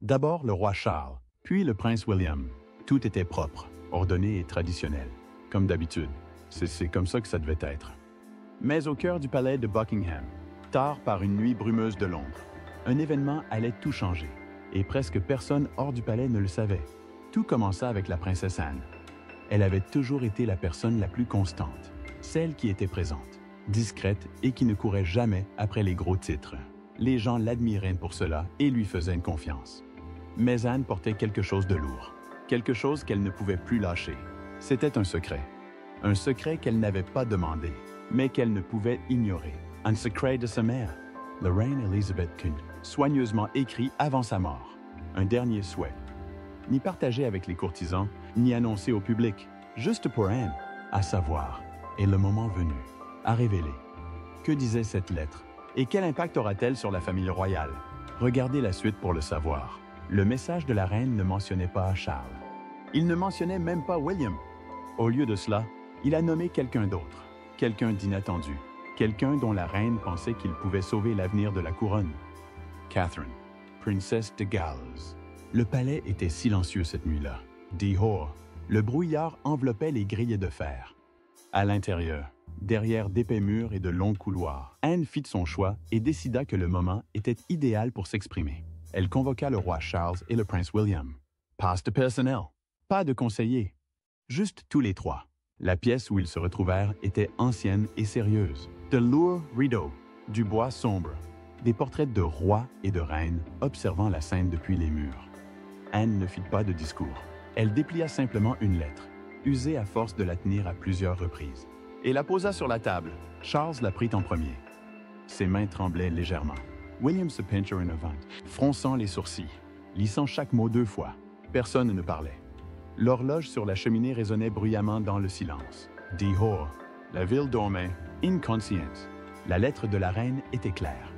D'abord le roi Charles, puis le prince William. Tout était propre, ordonné et traditionnel, comme d'habitude. C'est comme ça que ça devait être. Mais au cœur du palais de Buckingham, tard par une nuit brumeuse de Londres, un événement allait tout changer, et presque personne hors du palais ne le savait. Tout commença avec la princesse Anne. Elle avait toujours été la personne la plus constante, celle qui était présente, discrète et qui ne courait jamais après les gros titres. Les gens l'admiraient pour cela et lui faisaient une confiance. Mais Anne portait quelque chose de lourd, quelque chose qu'elle ne pouvait plus lâcher. C'était un secret qu'elle n'avait pas demandé, mais qu'elle ne pouvait ignorer. Un secret de sa mère, la reine Elizabeth II, soigneusement écrit avant sa mort. Un dernier souhait. Ni partagé avec les courtisans, ni annoncé au public, juste pour Anne, à savoir, et le moment venu, à révéler. Que disait cette lettre? Et quel impact aura-t-elle sur la famille royale? Regardez la suite pour le savoir. Le message de la reine ne mentionnait pas Charles. Il ne mentionnait même pas William. Au lieu de cela, il a nommé quelqu'un d'autre, quelqu'un d'inattendu, quelqu'un dont la reine pensait qu'il pouvait sauver l'avenir de la couronne. Catherine, princesse de Galles. Le palais était silencieux cette nuit-là. Dehors, le brouillard enveloppait les grilles de fer. À l'intérieur, derrière d'épais murs et de longs couloirs, Anne fit son choix et décida que le moment était idéal pour s'exprimer. Elle convoqua le roi Charles et le prince William. Pas de personnel, pas de conseillers, juste tous les trois. La pièce où ils se retrouvèrent était ancienne et sérieuse. De lourds rideaux, du bois sombre, des portraits de rois et de reines observant la scène depuis les murs. Anne ne fit pas de discours. Elle déplia simplement une lettre, usée à force de la tenir à plusieurs reprises, et la posa sur la table. Charles la prit en premier. Ses mains tremblaient légèrement. William se pencha en avant, fronçant les sourcils, lissant chaque mot 2 fois. Personne ne parlait. L'horloge sur la cheminée résonnait bruyamment dans le silence. Dehors, la ville dormait, inconsciente. La lettre de la reine était claire.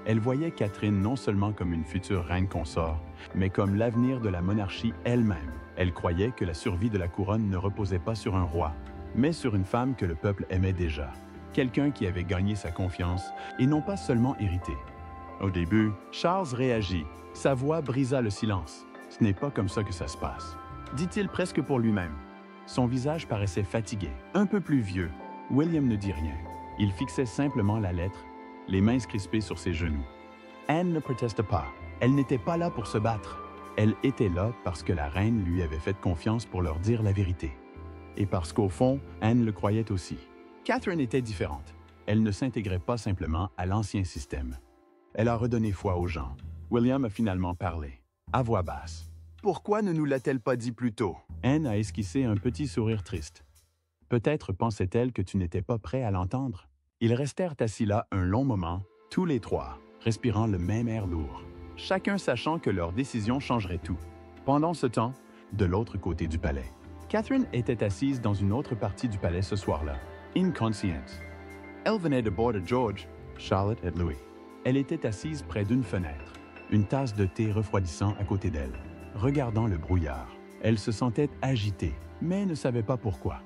Elle voyait Catherine non seulement comme une future reine consort, mais comme l'avenir de la monarchie elle-même. Elle croyait que la survie de la couronne ne reposait pas sur un roi, mais sur une femme que le peuple aimait déjà. Quelqu'un qui avait gagné sa confiance et non pas seulement hérité. Au début, Charles réagit. Sa voix brisa le silence. Ce n'est pas comme ça que ça se passe, dit-il presque pour lui-même. Son visage paraissait fatigué, un peu plus vieux. William ne dit rien. Il fixait simplement la lettre, les mains crispées sur ses genoux. Anne ne protesta pas. Elle n'était pas là pour se battre. Elle était là parce que la reine lui avait fait confiance pour leur dire la vérité. Et parce qu'au fond, Anne le croyait aussi. Catherine était différente. Elle ne s'intégrait pas simplement à l'ancien système. Elle a redonné foi aux gens. William a finalement parlé, à voix basse. « Pourquoi ne nous l'a-t-elle pas dit plus tôt? » Anne a esquissé un petit sourire triste. Peut-être pensait-elle que tu n'étais pas prêt à l'entendre. Ils restèrent assis là un long moment, tous les trois, respirant le même air lourd, chacun sachant que leur décision changerait tout. Pendant ce temps, de l'autre côté du palais, Catherine était assise dans une autre partie du palais ce soir-là, inconsciente. Elle venait de bord de George, Charlotte et Louis. Elle était assise près d'une fenêtre, une tasse de thé refroidissant à côté d'elle, regardant le brouillard. Elle se sentait agitée, mais ne savait pas pourquoi.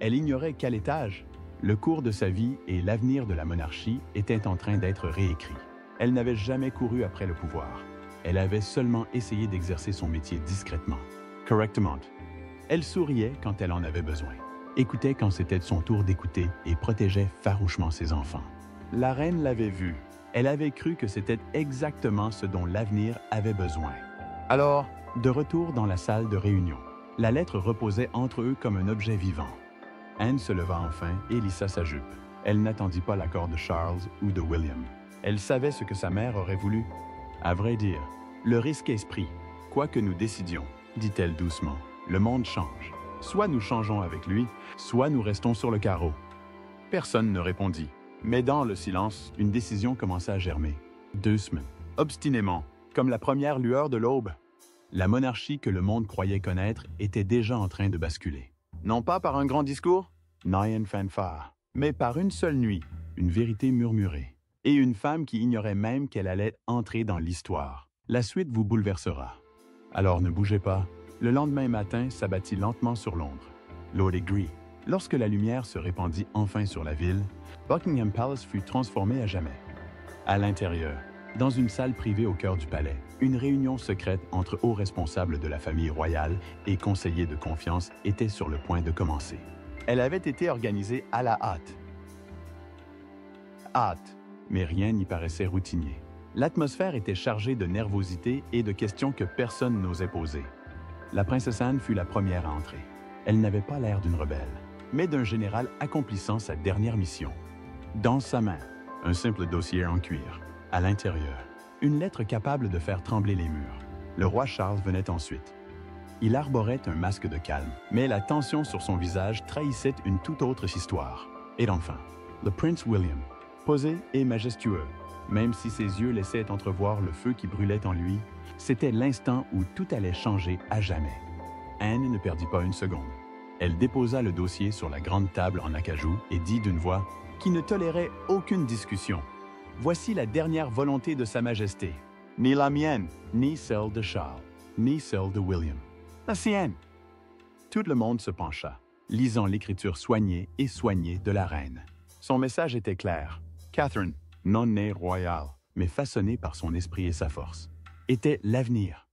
Elle ignorait qu'à l'étage, le cours de sa vie et l'avenir de la monarchie étaient en train d'être réécrits. Elle n'avait jamais couru après le pouvoir. Elle avait seulement essayé d'exercer son métier discrètement, correctement. Elle souriait quand elle en avait besoin, écoutait quand c'était son tour d'écouter et protégeait farouchement ses enfants. La reine l'avait vue. Elle avait cru que c'était exactement ce dont l'avenir avait besoin. Alors, de retour dans la salle de réunion, la lettre reposait entre eux comme un objet vivant. Anne se leva enfin et lissa sa jupe. Elle n'attendit pas l'accord de Charles ou de William. Elle savait ce que sa mère aurait voulu. À vrai dire, le risque est pris. Quoi que nous décidions, dit-elle doucement, le monde change. Soit nous changeons avec lui, soit nous restons sur le carreau. Personne ne répondit. Mais dans le silence, une décision commença à germer. Doucement, obstinément, comme la première lueur de l'aube. La monarchie que le monde croyait connaître était déjà en train de basculer. Non pas par un grand discours, ni une fanfare, mais par une seule nuit, une vérité murmurée. Et une femme qui ignorait même qu'elle allait entrer dans l'histoire. La suite vous bouleversera. Alors ne bougez pas. Le lendemain matin s'abattit lentement sur Londres. Lord Grey. Lorsque la lumière se répandit enfin sur la ville, Buckingham Palace fut transformé à jamais. À l'intérieur, Dans une salle privée au cœur du palais, une réunion secrète entre hauts responsables de la famille royale et conseillers de confiance était sur le point de commencer. Elle avait été organisée à la hâte. Mais rien n'y paraissait routinier. L'atmosphère était chargée de nervosité et de questions que personne n'osait poser. La princesse Anne fut la première à entrer. Elle n'avait pas l'air d'une rebelle, mais d'un général accomplissant sa dernière mission. Dans sa main, un simple dossier en cuir. À l'intérieur, une lettre capable de faire trembler les murs. Le roi Charles venait ensuite. Il arborait un masque de calme, mais la tension sur son visage trahissait une toute autre histoire. Et enfin, le prince William, posé et majestueux, même si ses yeux laissaient entrevoir le feu qui brûlait en lui, c'était l'instant où tout allait changer à jamais. Anne ne perdit pas une seconde. Elle déposa le dossier sur la grande table en acajou et dit d'une voix qui ne tolérait aucune discussion. « Voici la dernière volonté de Sa Majesté. Ni la mienne, ni celle de Charles, ni celle de William. La sienne. » Tout le monde se pencha, lisant l'écriture soignée et soignée de la reine. Son message était clair. Catherine, non née royale, mais façonnée par son esprit et sa force, était l'avenir.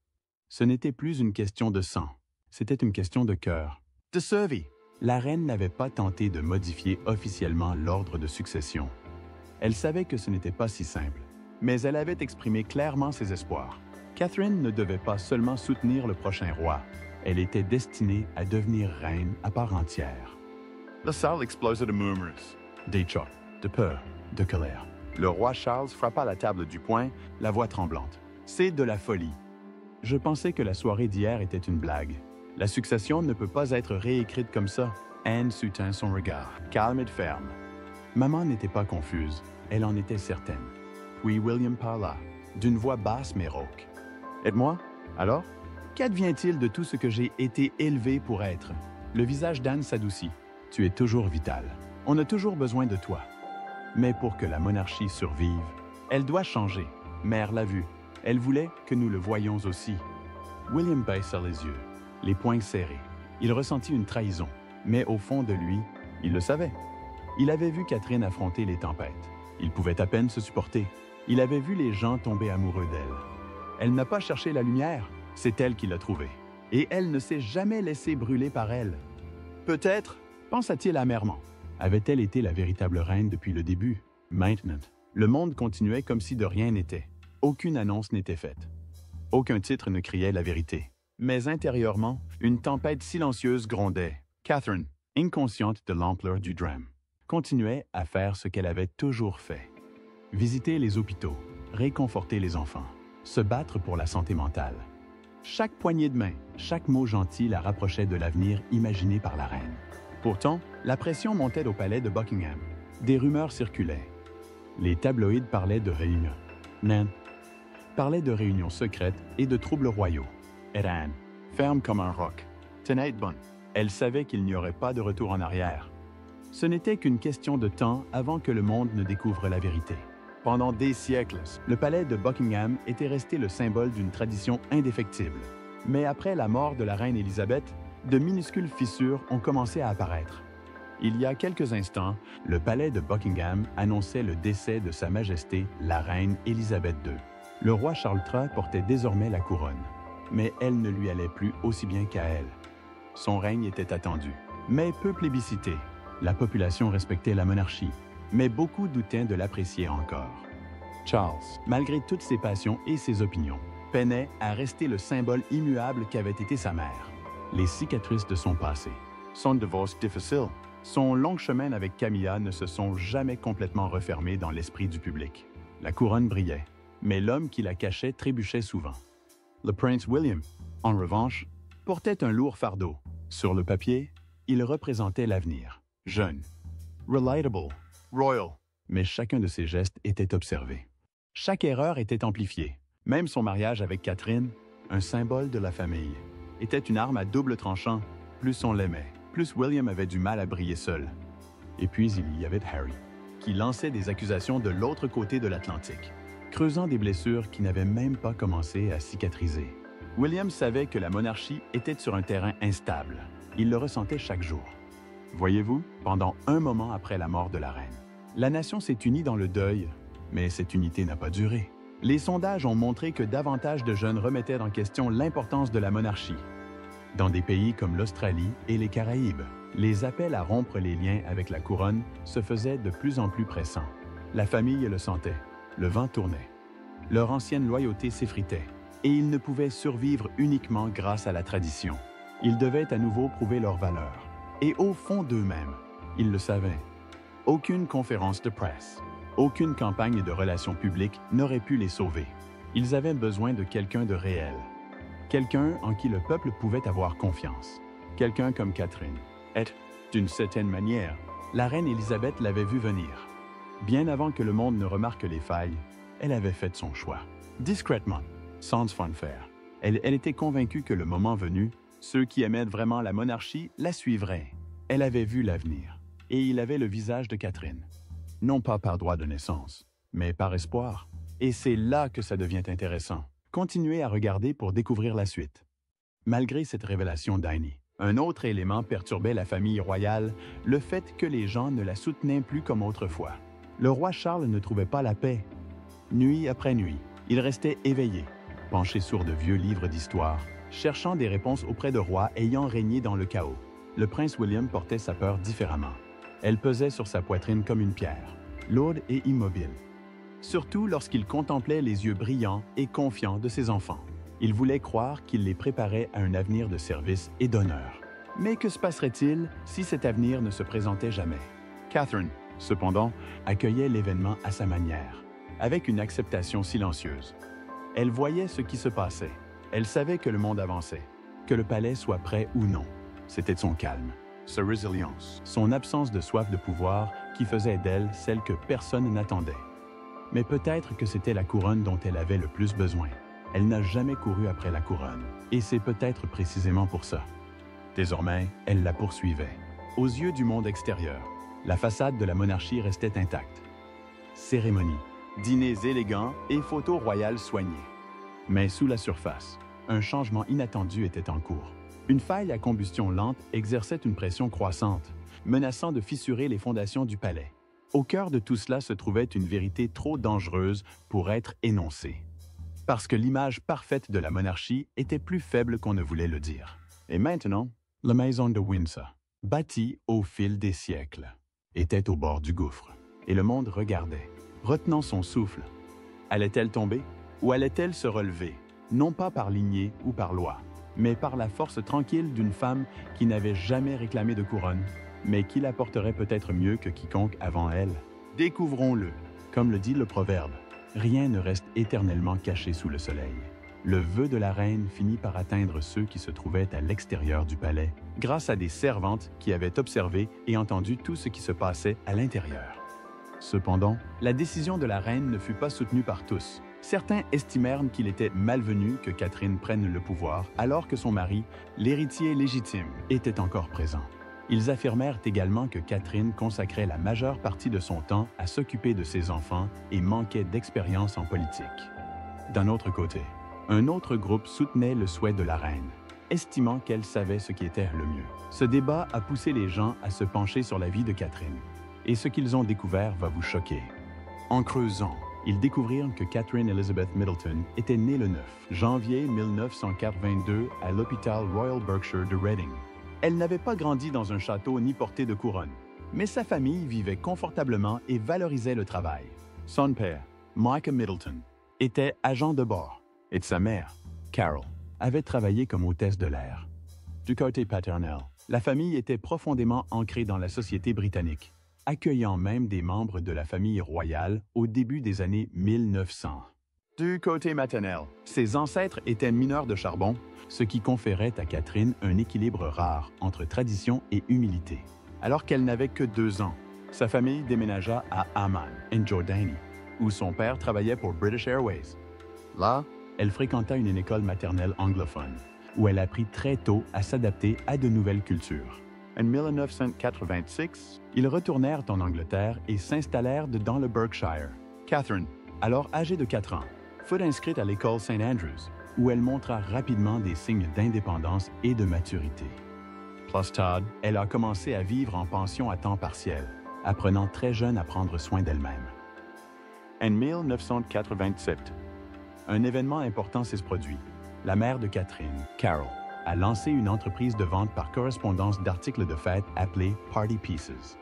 Ce n'était plus une question de sang, c'était une question de cœur, de survie. La reine n'avait pas tenté de modifier officiellement l'ordre de succession. Elle savait que ce n'était pas si simple, mais elle avait exprimé clairement ses espoirs. Catherine ne devait pas seulement soutenir le prochain roi, elle était destinée à devenir reine à part entière. La salle explosa de murmures, d'échocs, de peur, de colère. Le roi Charles frappa la table du poing, la voix tremblante. « C'est de la folie. Je pensais que la soirée d'hier était une blague. La succession ne peut pas être réécrite comme ça. » Anne soutint son regard, calme et ferme. Maman n'était pas confuse, elle en était certaine. Puis William parla, d'une voix basse mais rauque. « Aide-moi, alors? Qu'advient-il de tout ce que j'ai été élevé pour être? » Le visage d'Anne s'adoucit. « Tu es toujours vital. On a toujours besoin de toi. » Mais pour que la monarchie survive, elle doit changer. Mère l'a vu. Elle voulait que nous le voyions aussi. William baissa les yeux, les poings serrés. Il ressentit une trahison, mais au fond de lui, il le savait. Il avait vu Catherine affronter les tempêtes. Il pouvait à peine se supporter. Il avait vu les gens tomber amoureux d'elle. Elle n'a pas cherché la lumière, c'est elle qui l'a trouvée. Et elle ne s'est jamais laissée brûler par elle. Peut-être, pensa-t-il amèrement, avait-elle été la véritable reine depuis le début? Maintenant, le monde continuait comme si de rien n'était. Aucune annonce n'était faite. Aucun titre ne criait la vérité. Mais intérieurement, une tempête silencieuse grondait. Catherine, inconsciente de l'ampleur du drame, continuait à faire ce qu'elle avait toujours fait. Visiter les hôpitaux, réconforter les enfants, se battre pour la santé mentale. Chaque poignée de main, chaque mot gentil la rapprochait de l'avenir imaginé par la reine. Pourtant, la pression montait au palais de Buckingham. Des rumeurs circulaient. Les tabloïds parlaient de réunions. Nan parlait de réunions secrètes et de troubles royaux. Et Anne, ferme comme un roc, tenait bonne. Elle savait qu'il n'y aurait pas de retour en arrière. Ce n'était qu'une question de temps avant que le monde ne découvre la vérité. Pendant des siècles, le palais de Buckingham était resté le symbole d'une tradition indéfectible. Mais après la mort de la reine Élisabeth, de minuscules fissures ont commencé à apparaître. Il y a quelques instants, le palais de Buckingham annonçait le décès de Sa Majesté, la reine Élisabeth II. Le roi Charles III portait désormais la couronne, mais elle ne lui allait plus aussi bien qu'à elle. Son règne était attendu, mais peu plébiscité. La population respectait la monarchie, mais beaucoup doutaient de l'apprécier encore. Charles, malgré toutes ses passions et ses opinions, peinait à rester le symbole immuable qu'avait été sa mère. Les cicatrices de son passé, son divorce difficile, son long chemin avec Camilla ne se sont jamais complètement refermés dans l'esprit du public. La couronne brillait, mais l'homme qui la cachait trébuchait souvent. Le prince William, en revanche, portait un lourd fardeau. Sur le papier, il représentait l'avenir. Jeune, relatable, royal. Mais chacun de ses gestes était observé. Chaque erreur était amplifiée. Même son mariage avec Catherine, un symbole de la famille, était une arme à double tranchant. Plus on l'aimait, plus William avait du mal à briller seul. Et puis il y avait Harry, qui lançait des accusations de l'autre côté de l'Atlantique, creusant des blessures qui n'avaient même pas commencé à cicatriser. William savait que la monarchie était sur un terrain instable. Il le ressentait chaque jour. Voyez-vous, pendant un moment après la mort de la reine, la nation s'est unie dans le deuil, mais cette unité n'a pas duré. Les sondages ont montré que davantage de jeunes remettaient en question l'importance de la monarchie. Dans des pays comme l'Australie et les Caraïbes, les appels à rompre les liens avec la couronne se faisaient de plus en plus pressants. La famille le sentait, le vent tournait. Leur ancienne loyauté s'effritait, et ils ne pouvaient survivre uniquement grâce à la tradition. Ils devaient à nouveau prouver leur valeur. Et au fond d'eux-mêmes, ils le savaient. Aucune conférence de presse, aucune campagne de relations publiques n'aurait pu les sauver. Ils avaient besoin de quelqu'un de réel. Quelqu'un en qui le peuple pouvait avoir confiance. Quelqu'un comme Catherine. Et, d'une certaine manière, la reine Élisabeth l'avait vu venir. Bien avant que le monde ne remarque les failles, elle avait fait son choix. Discrètement, sans fanfare. Elle était convaincue que le moment venu, ceux qui aimaient vraiment la monarchie la suivraient. Elle avait vu l'avenir, et il avait le visage de Catherine. Non pas par droit de naissance, mais par espoir. Et c'est là que ça devient intéressant. Continuez à regarder pour découvrir la suite. Malgré cette révélation d'Annie, un autre élément perturbait la famille royale, le fait que les gens ne la soutenaient plus comme autrefois. Le roi Charles ne trouvait pas la paix. Nuit après nuit, il restait éveillé, penché sur de vieux livres d'histoire, cherchant des réponses auprès de rois ayant régné dans le chaos. Le prince William portait sa peur différemment. Elle pesait sur sa poitrine comme une pierre, lourde et immobile. Surtout lorsqu'il contemplait les yeux brillants et confiants de ses enfants. Il voulait croire qu'il les préparait à un avenir de service et d'honneur. Mais que se passerait-il si cet avenir ne se présentait jamais? Catherine, cependant, accueillait l'événement à sa manière, avec une acceptation silencieuse. Elle voyait ce qui se passait. Elle savait que le monde avançait, que le palais soit prêt ou non. C'était son calme, sa résilience, son absence de soif de pouvoir qui faisait d'elle celle que personne n'attendait. Mais peut-être que c'était la couronne dont elle avait le plus besoin. Elle n'a jamais couru après la couronne, et c'est peut-être précisément pour ça. Désormais, elle la poursuivait. Aux yeux du monde extérieur, la façade de la monarchie restait intacte. Cérémonies, dîners élégants et photos royales soignées. Mais sous la surface, un changement inattendu était en cours. Une faille à combustion lente exerçait une pression croissante, menaçant de fissurer les fondations du palais. Au cœur de tout cela se trouvait une vérité trop dangereuse pour être énoncée. Parce que l'image parfaite de la monarchie était plus faible qu'on ne voulait le dire. Et maintenant, la maison de Windsor, bâtie au fil des siècles, était au bord du gouffre. Et le monde regardait, retenant son souffle. Allait-elle tomber? Ou allait-elle se relever, non pas par lignée ou par loi, mais par la force tranquille d'une femme qui n'avait jamais réclamé de couronne, mais qui la porterait peut-être mieux que quiconque avant elle? Découvrons-le. Comme le dit le proverbe, rien ne reste éternellement caché sous le soleil. Le vœu de la reine finit par atteindre ceux qui se trouvaient à l'extérieur du palais, grâce à des servantes qui avaient observé et entendu tout ce qui se passait à l'intérieur. Cependant, la décision de la reine ne fut pas soutenue par tous. Certains estimèrent qu'il était malvenu que Catherine prenne le pouvoir, alors que son mari, l'héritier légitime, était encore présent. Ils affirmèrent également que Catherine consacrait la majeure partie de son temps à s'occuper de ses enfants et manquait d'expérience en politique. D'un autre côté, un autre groupe soutenait le souhait de la reine, estimant qu'elle savait ce qui était le mieux. Ce débat a poussé les gens à se pencher sur la vie de Catherine. Et ce qu'ils ont découvert va vous choquer. En creusant, ils découvrirent que Catherine Elizabeth Middleton était née le 9 janvier 1982 à l'hôpital Royal Berkshire de Reading. Elle n'avait pas grandi dans un château ni porté de couronne, mais sa famille vivait confortablement et valorisait le travail. Son père, Micah Middleton, était agent de bord, et sa mère, Carol, avait travaillé comme hôtesse de l'air. Du côté paternel, la famille était profondément ancrée dans la société britannique, accueillant même des membres de la famille royale au début des années 1900. Du côté maternel, ses ancêtres étaient mineurs de charbon, ce qui conférait à Catherine un équilibre rare entre tradition et humilité. Alors qu'elle n'avait que 2 ans, sa famille déménagea à Amman, en Jordanie, où son père travaillait pour British Airways. Là, elle fréquenta une école maternelle anglophone, où elle apprit très tôt à s'adapter à de nouvelles cultures. En 1986, ils retournèrent en Angleterre et s'installèrent dans le Berkshire. Catherine, alors âgée de 4 ans, fut inscrite à l'école St. Andrews, où elle montra rapidement des signes d'indépendance et de maturité. Plus tard, elle a commencé à vivre en pension à temps partiel, apprenant très jeune à prendre soin d'elle-même. En 1987, un événement important s'est produit. La mère de Catherine, Carol, a lancé une entreprise de vente par correspondance d'articles de fête appelée Party Pieces.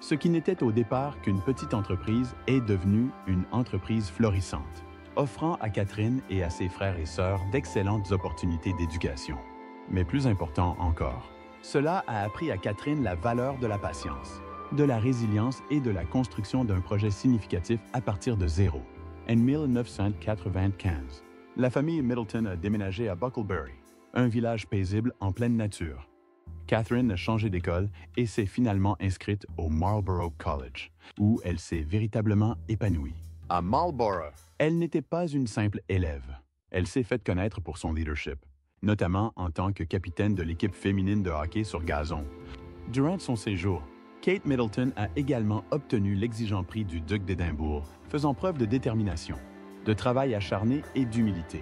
Ce qui n'était au départ qu'une petite entreprise est devenu une entreprise florissante, offrant à Catherine et à ses frères et sœurs d'excellentes opportunités d'éducation. Mais plus important encore, cela a appris à Catherine la valeur de la patience, de la résilience et de la construction d'un projet significatif à partir de zéro. En 1995, la famille Middleton a déménagé à Bucklebury, un village paisible en pleine nature. Catherine a changé d'école et s'est finalement inscrite au Marlborough College, où elle s'est véritablement épanouie. À Marlborough, elle n'était pas une simple élève. Elle s'est faite connaître pour son leadership, notamment en tant que capitaine de l'équipe féminine de hockey sur gazon. Durant son séjour, Kate Middleton a également obtenu l'exigeant prix du duc d'Édimbourg, faisant preuve de détermination, de travail acharné et d'humilité.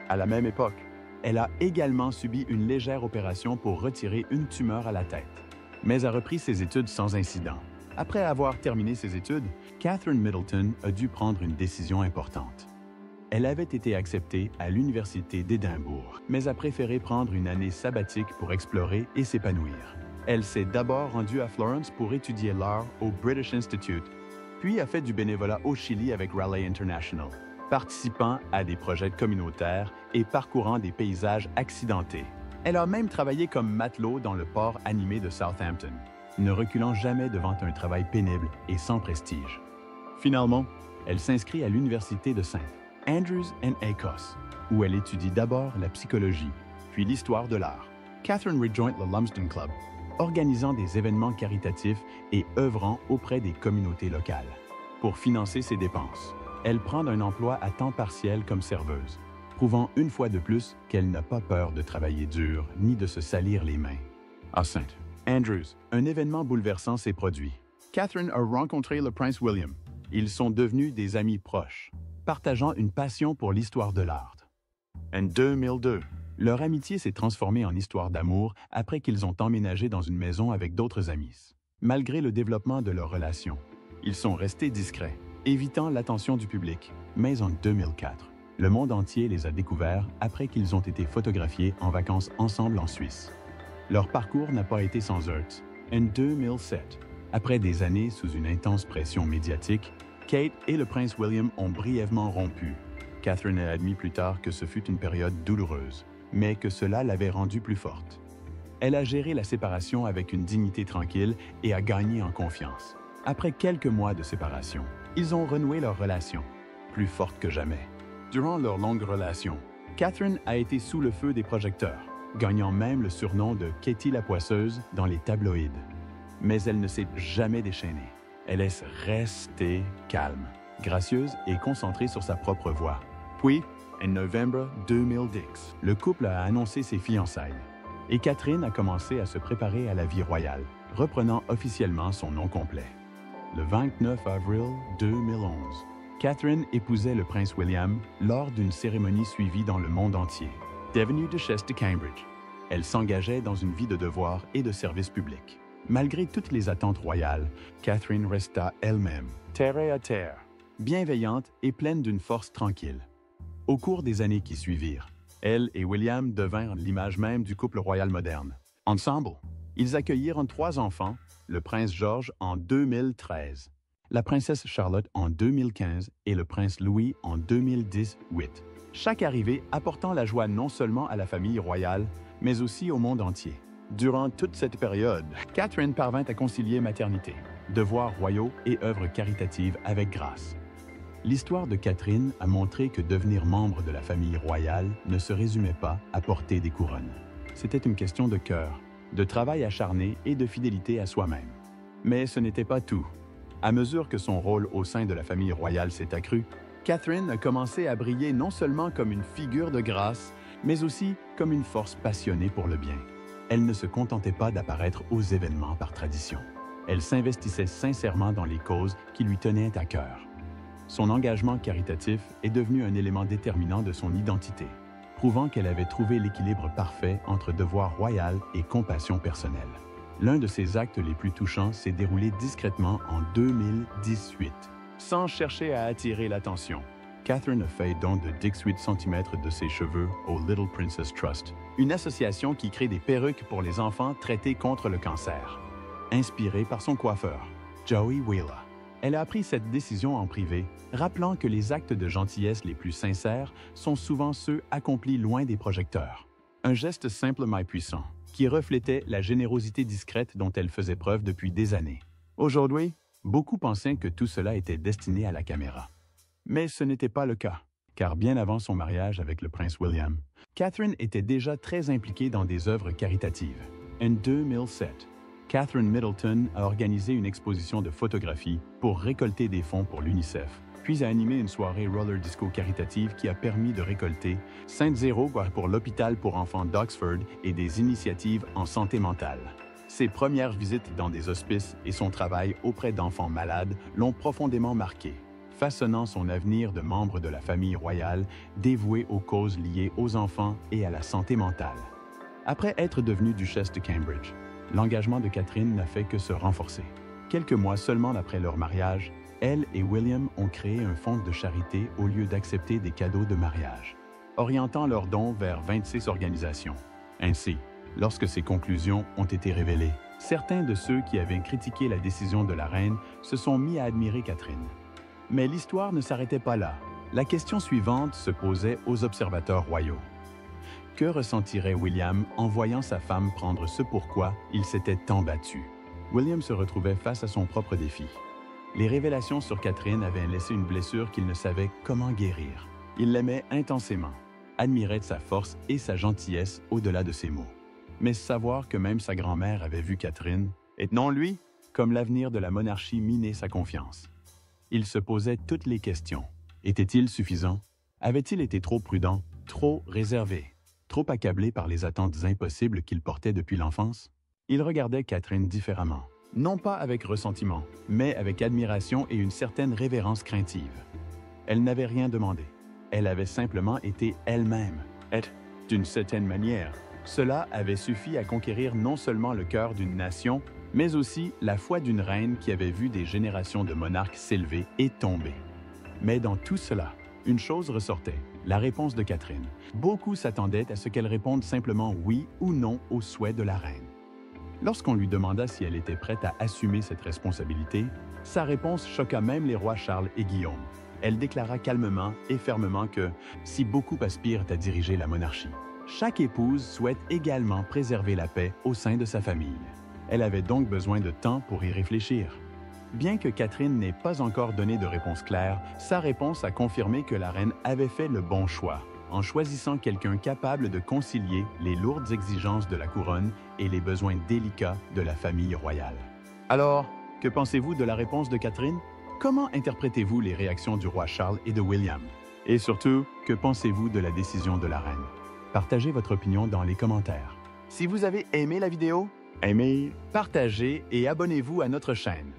À la même époque, elle a également subi une légère opération pour retirer une tumeur à la tête, mais a repris ses études sans incident. Après avoir terminé ses études, Catherine Middleton a dû prendre une décision importante. Elle avait été acceptée à l'Université d'Édimbourg, mais a préféré prendre une année sabbatique pour explorer et s'épanouir. Elle s'est d'abord rendue à Florence pour étudier l'art au British Institute, puis a fait du bénévolat au Chili avec Raleigh International, participant à des projets communautaires et parcourant des paysages accidentés. Elle a même travaillé comme matelot dans le port animé de Southampton, ne reculant jamais devant un travail pénible et sans prestige. Finalement, elle s'inscrit à l'Université de St. Andrews and Acos, où elle étudie d'abord la psychologie, puis l'histoire de l'art. Catherine rejoint le Lumsden Club, organisant des événements caritatifs et œuvrant auprès des communautés locales. Pour financer ses dépenses, elle prend un emploi à temps partiel comme serveuse, prouvant une fois de plus qu'elle n'a pas peur de travailler dur ni de se salir les mains. À St. Andrews, un événement bouleversant s'est produit. Catherine a rencontré le prince William. Ils sont devenus des amis proches, partageant une passion pour l'histoire de l'art. En 2002, leur amitié s'est transformée en histoire d'amour après qu'ils ont emménagé dans une maison avec d'autres amis. Malgré le développement de leur relation, ils sont restés discrets, évitant l'attention du public. Mais en 2004, le monde entier les a découverts après qu'ils ont été photographiés en vacances ensemble en Suisse. Leur parcours n'a pas été sans heurts. En 2007, après des années sous une intense pression médiatique, Kate et le prince William ont brièvement rompu. Catherine a admis plus tard que ce fut une période douloureuse, mais que cela l'avait rendue plus forte. Elle a géré la séparation avec une dignité tranquille et a gagné en confiance. Après quelques mois de séparation, ils ont renoué leur relation, plus forte que jamais. Durant leur longue relation, Catherine a été sous le feu des projecteurs, gagnant même le surnom de Katie la Poisseuse dans les tabloïds. Mais elle ne s'est jamais déchaînée. Elle est restée calme, gracieuse et concentrée sur sa propre voie. Puis, en novembre 2010, le couple a annoncé ses fiançailles et Catherine a commencé à se préparer à la vie royale, reprenant officiellement son nom complet. Le 29 avril 2011, Catherine épousait le prince William lors d'une cérémonie suivie dans le monde entier. Devenue duchesse de Cambridge, elle s'engageait dans une vie de devoir et de service public. Malgré toutes les attentes royales, Catherine resta elle-même, terre à terre, bienveillante et pleine d'une force tranquille. Au cours des années qui suivirent, elle et William devinrent l'image même du couple royal moderne. Ensemble, ils accueillirent 3 enfants, le prince George en 2013, la princesse Charlotte en 2015 et le prince Louis en 2018. Chaque arrivée apportant la joie non seulement à la famille royale, mais aussi au monde entier. Durant toute cette période, Catherine parvint à concilier maternité, devoirs royaux et œuvres caritatives avec grâce. L'histoire de Catherine a montré que devenir membre de la famille royale ne se résumait pas à porter des couronnes. C'était une question de cœur, de travail acharné et de fidélité à soi-même. Mais ce n'était pas tout. À mesure que son rôle au sein de la famille royale s'est accru, Catherine a commencé à briller non seulement comme une figure de grâce, mais aussi comme une force passionnée pour le bien. Elle ne se contentait pas d'apparaître aux événements par tradition. Elle s'investissait sincèrement dans les causes qui lui tenaient à cœur. Son engagement caritatif est devenu un élément déterminant de son identité, prouvant qu'elle avait trouvé l'équilibre parfait entre devoir royal et compassion personnelle. L'un de ses actes les plus touchants s'est déroulé discrètement en 2018. Sans chercher à attirer l'attention, Catherine a fait don de 18 cm de ses cheveux au Little Princess Trust, une association qui crée des perruques pour les enfants traités contre le cancer. Inspirée par son coiffeur, Joey Wheeler, elle a pris cette décision en privé, rappelant que les actes de gentillesse les plus sincères sont souvent ceux accomplis loin des projecteurs. Un geste simple mais puissant, qui reflétait la générosité discrète dont elle faisait preuve depuis des années. Aujourd'hui, beaucoup pensaient que tout cela était destiné à la caméra. Mais ce n'était pas le cas, car bien avant son mariage avec le prince William, Catherine était déjà très impliquée dans des œuvres caritatives. En 2007, Catherine Middleton a organisé une exposition de photographie pour récolter des fonds pour l'UNICEF, puis a animé une soirée roller disco caritative qui a permis de récolter 5 € pour l'hôpital pour enfants d'Oxford et des initiatives en santé mentale. Ses premières visites dans des hospices et son travail auprès d'enfants malades l'ont profondément marqué, façonnant son avenir de membre de la famille royale dévouée aux causes liées aux enfants et à la santé mentale. Après être devenue duchesse de Cambridge, l'engagement de Catherine n'a fait que se renforcer. Quelques mois seulement après leur mariage, elle et William ont créé un fonds de charité au lieu d'accepter des cadeaux de mariage, orientant leurs dons vers 26 organisations. Ainsi, lorsque ces conclusions ont été révélées, certains de ceux qui avaient critiqué la décision de la reine se sont mis à admirer Catherine. Mais l'histoire ne s'arrêtait pas là. La question suivante se posait aux observateurs royaux. Que ressentirait William en voyant sa femme prendre ce pourquoi il s'était tant battu? William se retrouvait face à son propre défi. Les révélations sur Catherine avaient laissé une blessure qu'il ne savait comment guérir. Il l'aimait intensément, admirait sa force et sa gentillesse au-delà de ses mots. Mais savoir que même sa grand-mère avait vu Catherine, et non lui, comme l'avenir de la monarchie minait sa confiance. Il se posait toutes les questions. Était-il suffisant? Avait-il été trop prudent, trop réservé? Trop accablé par les attentes impossibles qu'il portait depuis l'enfance? Il regardait Catherine différemment, non pas avec ressentiment, mais avec admiration et une certaine révérence craintive. Elle n'avait rien demandé. Elle avait simplement été elle-même. Et, d'une certaine manière, cela avait suffi à conquérir non seulement le cœur d'une nation, mais aussi la foi d'une reine qui avait vu des générations de monarques s'élever et tomber. Mais dans tout cela, une chose ressortait, la réponse de Catherine. Beaucoup s'attendaient à ce qu'elle réponde simplement oui ou non aux souhaits de la reine. Lorsqu'on lui demanda si elle était prête à assumer cette responsabilité, sa réponse choqua même les rois Charles et Guillaume. Elle déclara calmement et fermement que, si beaucoup aspirent à diriger la monarchie, chaque épouse souhaite également préserver la paix au sein de sa famille. Elle avait donc besoin de temps pour y réfléchir. Bien que Catherine n'ait pas encore donné de réponse claire, sa réponse a confirmé que la reine avait fait le bon choix, en choisissant quelqu'un capable de concilier les lourdes exigences de la couronne et les besoins délicats de la famille royale. Alors, que pensez-vous de la réponse de Catherine? Comment interprétez-vous les réactions du roi Charles et de William? Et surtout, que pensez-vous de la décision de la reine? Partagez votre opinion dans les commentaires. Si vous avez aimé la vidéo, aimez, partagez et abonnez-vous à notre chaîne.